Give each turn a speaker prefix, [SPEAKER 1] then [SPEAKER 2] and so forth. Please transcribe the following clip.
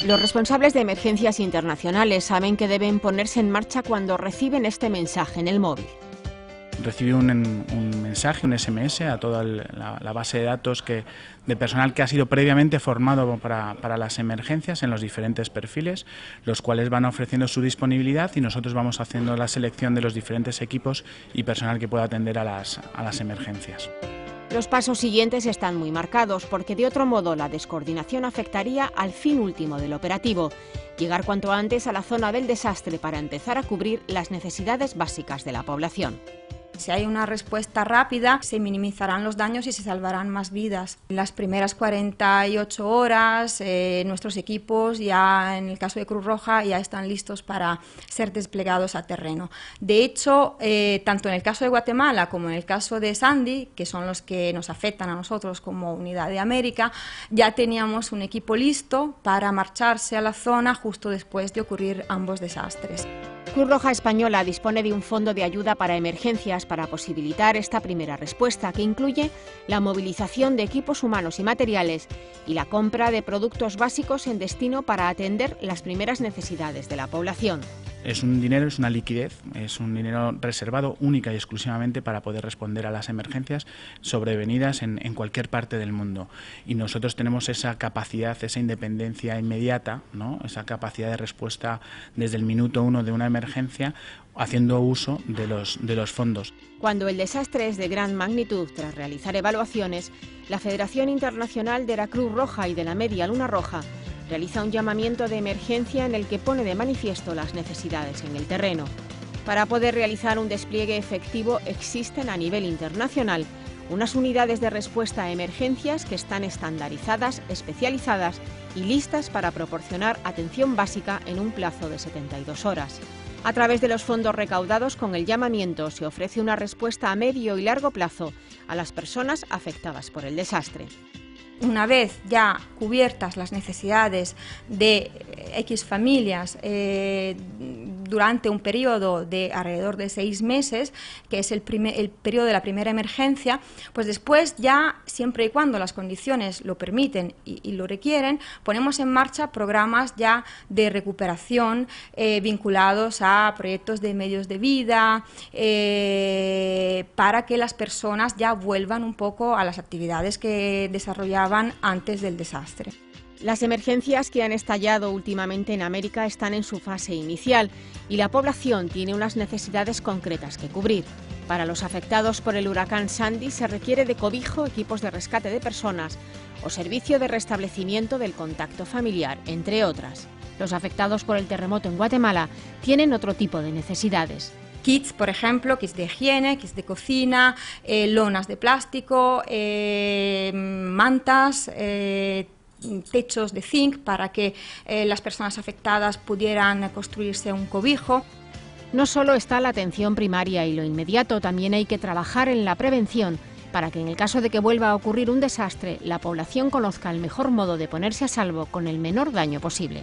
[SPEAKER 1] Los responsables de emergencias internacionales saben que deben ponerse en marcha cuando reciben este mensaje en el móvil.
[SPEAKER 2] Recibe un mensaje, un SMS a toda la base de datos de personal que ha sido previamente formado para las emergencias en los diferentes perfiles, los cuales van ofreciendo su disponibilidad y nosotros vamos haciendo la selección de los diferentes equipos y personal que pueda atender a las emergencias.
[SPEAKER 1] Los pasos siguientes están muy marcados porque de otro modo la descoordinación afectaría al fin último del operativo: llegar cuanto antes a la zona del desastre para empezar a cubrir las necesidades básicas de la población.
[SPEAKER 3] Si hay una respuesta rápida, se minimizarán los daños y se salvarán más vidas. En las primeras 48 horas, nuestros equipos, ya en el caso de Cruz Roja, ya están listos para ser desplegados a terreno. De hecho, tanto en el caso de Guatemala como en el caso de Sandy, que son los que nos afectan a nosotros como Unidad de América, ya teníamos un equipo listo para marcharse a la zona justo después de ocurrir ambos desastres.
[SPEAKER 1] Cruz Roja Española dispone de un fondo de ayuda para emergencias para posibilitar esta primera respuesta, que incluye la movilización de equipos humanos y materiales y la compra de productos básicos en destino para atender las primeras necesidades de la población.
[SPEAKER 2] Es un dinero, es una liquidez, es un dinero reservado única y exclusivamente para poder responder a las emergencias sobrevenidas en cualquier parte del mundo. Y nosotros tenemos esa capacidad, esa independencia inmediata, ¿no? Esa capacidad de respuesta desde el minuto uno de una emergencia, haciendo uso de los fondos.
[SPEAKER 1] Cuando el desastre es de gran magnitud, tras realizar evaluaciones, la Federación Internacional de la Cruz Roja y de la Media Luna Roja realiza un llamamiento de emergencia en el que pone de manifiesto las necesidades en el terreno. Para poder realizar un despliegue efectivo existen a nivel internacional unas unidades de respuesta a emergencias que están estandarizadas, especializadas y listas para proporcionar atención básica en un plazo de 72 horas. A través de los fondos recaudados con el llamamiento se ofrece una respuesta a medio y largo plazo a las personas afectadas por el desastre.
[SPEAKER 3] Una vez ya cubiertas las necesidades de X familias durante un periodo de alrededor de 6 meses, que es el periodo de la primera emergencia, pues después ya, siempre y cuando las condiciones lo permiten y lo requieren, ponemos en marcha programas ya de recuperación vinculados a proyectos de medios de vida, para que las personas ya vuelvan un poco a las actividades que desarrollaban antes del desastre.
[SPEAKER 1] Las emergencias que han estallado últimamente en América están en su fase inicial y la población tiene unas necesidades concretas que cubrir. Para los afectados por el huracán Sandy se requiere de cobijo, equipos de rescate de personas o servicio de restablecimiento del contacto familiar, entre otras. Los afectados por el terremoto en Guatemala tienen otro tipo de necesidades.
[SPEAKER 3] Kits, por ejemplo, kits de higiene, kits de cocina, lonas de plástico, mantas, techos de zinc para que las personas afectadas pudieran construirse un cobijo.
[SPEAKER 1] No solo está la atención primaria y lo inmediato, también hay que trabajar en la prevención para que en el caso de que vuelva a ocurrir un desastre, la población conozca el mejor modo de ponerse a salvo con el menor daño posible.